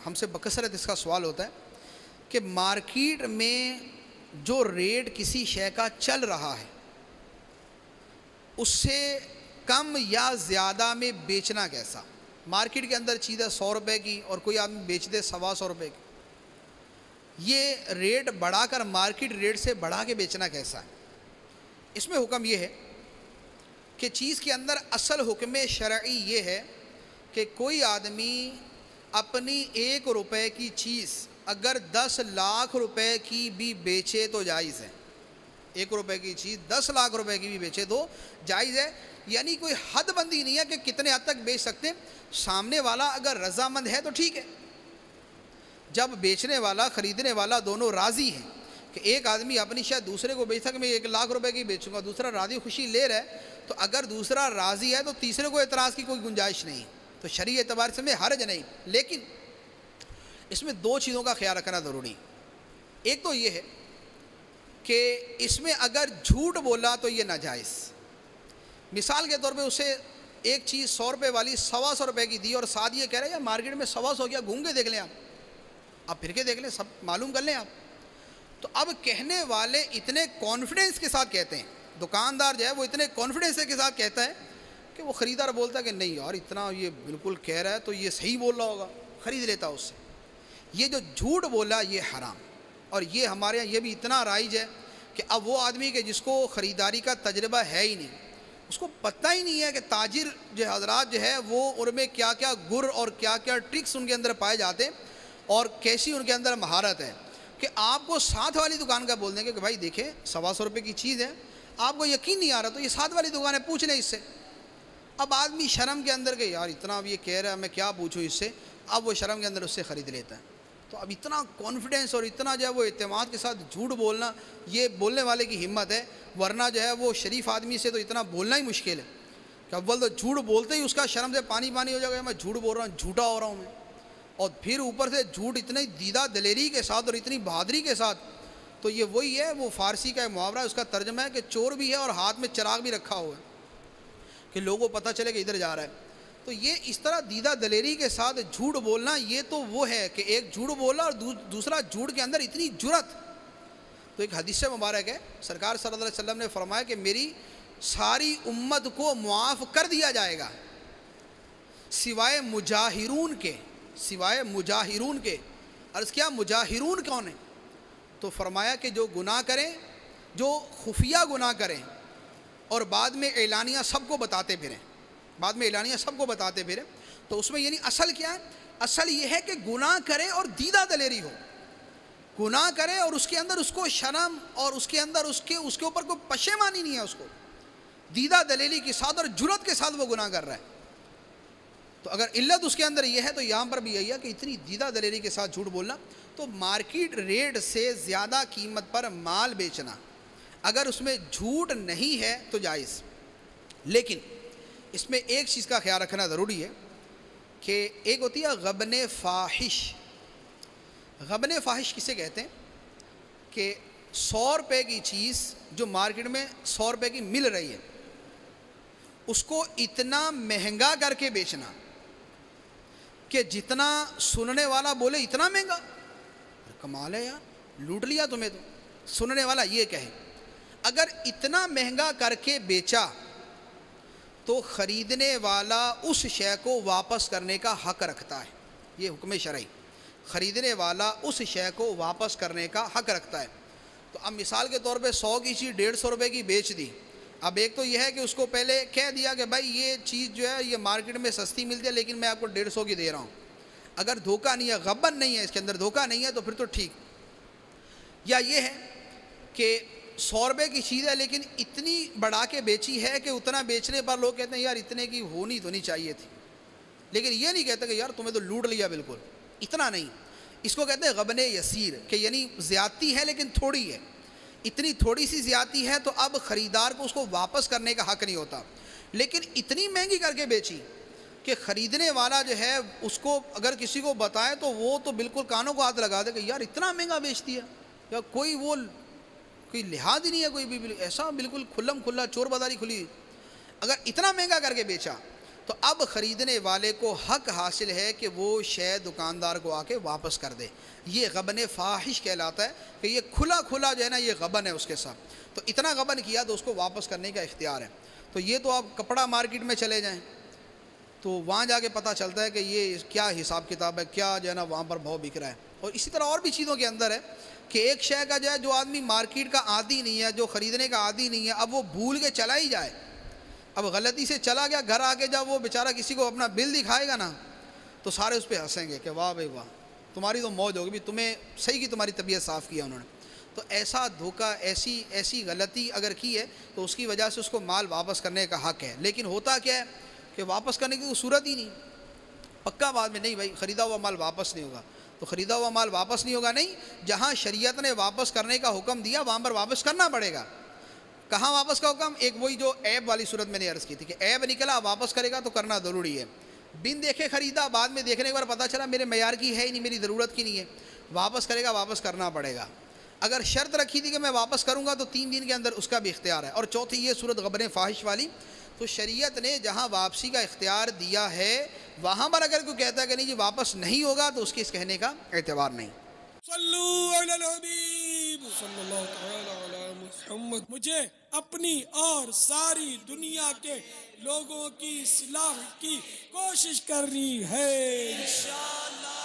ہم سے بکثرت اس کا سوال ہوتا ہے کہ مارکیٹ میں جو ریٹ کسی شے کا چل رہا ہے اس سے کم یا زیادہ میں بیچنا کیسا؟ مارکیٹ کے اندر چیز ہے 100 روپے کی اور کوئی آدمی بیچ دے 125 روپے کی، یہ ریٹ بڑھا کر مارکیٹ ریٹ سے بڑھا کے بیچنا کیسا ہے؟ اس میں حکم یہ ہے کہ چیز کے اندر اصل حکم شرعی یہ ہے کہ کوئی آدمی اپنی 1 روپے کی چیز اگر 10 لاکھ روپے کی بھی بیچے تو جائز ہے۔ 1 روپے کی چیز 10 لاکھ روپے کی بھی بیچے تو جائز ہے، یعنی کوئی حد بندی نہیں ہے کہ کتنے حد تک بیچ سکتے۔ سامنے والا اگر رضامند ہے تو ٹھیک ہے، جب بیچنے والا خریدنے والا دونوں راضی ہیں کہ ایک آدمی اپنی شاید دوسرے کو بیچتا کہ میں 1 لاکھ روپے کی بیچوں گا، دوسرا راضی خوشی لے رہا ہے، تو اگر دوسرا راضی ہے تو تیسرے کو اعتراض کی کوئی گنجائش نہیں، تو شرعی اعتبار سے میں حرج نہیں۔ لیکن اس میں 2 چیزوں کا خیال رکھنا ضروری۔ ایک تو یہ ہے کہ اس میں اگر جھوٹ بولا تو یہ ناجائز۔ مثال کے طور پہ اسے ایک چیز 100 روپے والی 125 روپے کی دی اور ساتھ یہ کہہ رہے ہیں یار مارکیٹ میں 125 گیا، گھوم کے دیکھ لیں آپ پھر کے دیکھ لیں، سب معلوم کر لیں آپ۔ تو اب کہنے والے اتنے کانفیڈنس کے ساتھ کہتے ہیں، دکاندار جو ہے وہ اتنے کانفیڈنس کے ساتھ کہتا ہے کہ وہ خریدار بولتا ہے کہ نہیں یار اتنا یہ بالکل کہہ رہا ہے تو یہ صحیح بول رہا ہوگا، خرید لیتا اس سے۔ یہ جو جھوٹ بولا یہ حرام، اور یہ ہمارے یہاں یہ بھی اتنا رائج ہے کہ اب وہ آدمی کہ جس کو خریداری کا تجربہ ہے ہی نہیں، اس کو پتہ ہی نہیں ہے کہ تاجر جو حضرات جو ہے وہ ان میں کیا کیا گر اور کیا کیا ٹرکس ان کے اندر پائے جاتے ہیں اور کیسی ان کے اندر مہارت ہے، کہ آپ کو ساتھ والی دکان کا بول دیں گے کہ بھائی دیکھیں 125 روپے کی چیز ہے، آپ کو یقین نہیں آ رہا تو یہ ساتھ والی دکان ہے، پوچھ لیں اس سے۔ اب آدمی شرم کے اندر کہ یار اتنا اب یہ کہہ رہا ہے میں کیا پوچھوں اس سے، اب وہ شرم کے اندر اس سے خرید لیتا ہے۔ تو اب اتنا کانفیڈنس اور اتنا جو ہے وہ اعتماد کے ساتھ جھوٹ بولنا، یہ بولنے والے کی ہمت ہے، ورنہ جو ہے وہ شریف آدمی سے تو اتنا بولنا ہی مشکل ہے کہ اول تو جھوٹ بولتے ہی اس کا شرم سے پانی پانی ہو جائے گا، میں جھوٹ بول رہا ہوں، جھوٹا ہو رہا ہوں میں، اور پھر اوپر سے جھوٹ اتنی دیدہ دلیری کے ساتھ اور اتنی بہادری کے ساتھ۔ تو یہ وہی ہے، وہ فارسی کا محاورہ ہے، اس کا ترجمہ ہے کہ چور بھی ہے اور ہاتھ میں چراغ بھی رکھا ہوا ہے کہ لوگوں کو پتہ چلے کہ ادھر جا رہا ہے۔ تو یہ اس طرح دیدہ دلیری کے ساتھ جھوٹ بولنا، یہ تو وہ ہے کہ ایک جھوٹ بولا اور دوسرا جھوٹ کے اندر اتنی جرت۔ تو ایک حدیث مبارک ہے، سرکار صلی اللہ علیہ وسلم نے فرمایا کہ میری ساری امت کو معاف کر دیا جائے گا سوائے مجاہرون کے، سوائے مجاہرون کے۔ عرض کیا مجاہرون کون ہیں؟ تو فرمایا کہ جو گناہ کریں، جو خفیہ گناہ کریں اور بعد میں اعلانیہ سب کو بتاتے پھریں، بعد میں اعلانیہ سب کو بتاتے پھریں۔ تو اس میں یعنی اصل کیا ہے؟ اصل یہ ہے کہ گناہ کرے اور دیدہ دلیری ہو، گناہ کرے اور اس کے اندر اس کو شرم اور اس کے اندر اس کے اوپر کوئی پشیمانی نہیں ہے، اس کو دیدہ دلیری کے ساتھ اور جرت کے ساتھ وہ گناہ کر رہا ہے۔ تو اگر علت اس کے اندر یہ ہے تو یہاں پر بھی یہی ہے کہ اتنی دیدہ دلیری کے ساتھ جھوٹ بولنا۔ تو مارکیٹ ریٹ سے زیادہ قیمت پر مال بیچنا اگر اس میں جھوٹ نہیں ہے تو جائز، لیکن اس میں ایک چیز کا خیال رکھنا ضروری ہے کہ ایک ہوتی ہے غبن فاحش۔ غبن فاحش کسے کہتے ہیں؟ کہ 100 روپے کی چیز جو مارکیٹ میں 100 روپے کی مل رہی ہے اس کو اتنا مہنگا کر کے بیچنا کہ جتنا سننے والا بولے اتنا مہنگا، کمال ہے یار، لوٹ لیا تمہیں۔ تو سننے والا یہ کہے اگر اتنا مہنگا کر کے بیچا تو خریدنے والا اس شے کو واپس کرنے کا حق رکھتا ہے، یہ حکم شرعی، خریدنے والا اس شے کو واپس کرنے کا حق رکھتا ہے۔ تو اب مثال کے طور پہ 100 کی چیز 150 روپے کی بیچ دی، اب ایک تو یہ ہے کہ اس کو پہلے کہہ دیا کہ بھائی یہ چیز جو ہے یہ مارکیٹ میں سستی ملتی ہے لیکن میں آپ کو 150 کی دے رہا ہوں، اگر دھوکہ نہیں ہے، غبن نہیں ہے، اس کے اندر دھوکہ نہیں ہے تو پھر تو ٹھیک۔ یا یہ ہے کہ 100 روپے کی چیز ہے لیکن اتنی بڑھا کے بیچی ہے کہ اتنا بیچنے پر لوگ کہتے ہیں یار اتنے کی ہونی تو نہیں چاہیے تھی، لیکن یہ نہیں کہتے کہ یار تمہیں تو لوٹ لیا بالکل، اتنا نہیں۔ اس کو کہتے ہیں غبن یسیر، کہ یعنی زیادتی ہے لیکن تھوڑی ہے، اتنی تھوڑی سی زیادتی ہے تو اب خریدار کو اس کو واپس کرنے کا حق نہیں ہوتا، لیکن اتنی مہنگی کر کے بیچی کہ خریدنے والا جو ہے اس کو اگر کسی کو بتائے تو وہ تو بالکل کانوں کو ہاتھ لگا دے کہ یار اتنا مہنگا بیچتی ہے، یا کوئی لحاظ ہی نہیں ہے، کوئی بھی ایسا بالکل کھلم کھلا چور بازاری کھلی۔ اگر اتنا مہنگا کر کے بیچا تو اب خریدنے والے کو حق حاصل ہے کہ وہ شے دکاندار کو آ کے واپس کر دے. یہ غبن فاحش کہلاتا ہے کہ یہ کھلا کھلا جو ہے نا یہ غبن ہے اس کے ساتھ. تو اتنا غبن کیا تو اس کو واپس کرنے کا اختیار ہے. تو یہ تو آپ کپڑا مارکیٹ میں چلے جائیں تو وہاں جا کے پتہ چلتا ہے کہ یہ کیا حساب کتاب ہے, کیا جو ہے نا وہاں پر بھاؤ بک رہا ہے. اور اسی طرح اور بھی چیزوں کے اندر ہے کہ ایک شے کا جو ہے جو آدمی مارکیٹ کا عادی نہیں ہے, جو خریدنے کا عادی نہیں ہے, اب وہ بھول کے چلا ہی جائے, اب غلطی سے چلا گیا, گھر آ کے جب وہ بیچارہ کسی کو اپنا بل دکھائے گا نا تو سارے اس پہ ہنسیں گے کہ واہ بھائی واہ, تمہاری تو موج ہوگی, تمہیں صحیح کی تمہاری طبیعت صاف کیا انہوں نے. تو ایسا دھوکہ, ایسی غلطی اگر کی ہے تو اس کی وجہ سے اس کو مال واپس کرنے کا حق ہے. لیکن ہوتا کیا ہے کہ واپس کرنے کی تو صورت ہی نہیں, پکا بعد میں نہیں بھائی خریدا ہوا مال واپس نہیں ہوگا. تو خریدا ہوا مال واپس نہیں ہوگا نہیں, جہاں شریعت نے واپس کرنے کا حکم دیا وہاں پر واپس کرنا پڑے گا. کہاں واپس کا حکم؟ ایک وہی جو عیب والی صورت میں نے عرض کی تھی کہ عیب نکلا واپس کرے گا تو کرنا ضروری ہے. بن دیکھے خریدا, بعد میں دیکھنے کے بعد پتہ چلا میرے معیار کی ہے ہی نہیں, میری ضرورت کی نہیں ہے, واپس کرے گا, واپس کرنا پڑے گا. اگر شرط رکھی تھی کہ میں واپس کروں گا تو 3 دن کے اندر اس کا بھی اختیار ہے. اور چوتھی یہ صورت غبن فاحش والی, تو شریعت نے جہاں واپسی کا اختیار دیا ہے وہاں پر اگر کوئی کہتا ہے کہ نہیں جی واپس نہیں ہوگا تو اس کے اس کہنے کا اعتبار نہیں. صلو علی الحبیب صلی اللہ تعالی علی محمد. مجھے اپنی اور ساری دنیا کے لوگوں کی اصلاح کی کوشش کرنی ہے انشاءاللہ.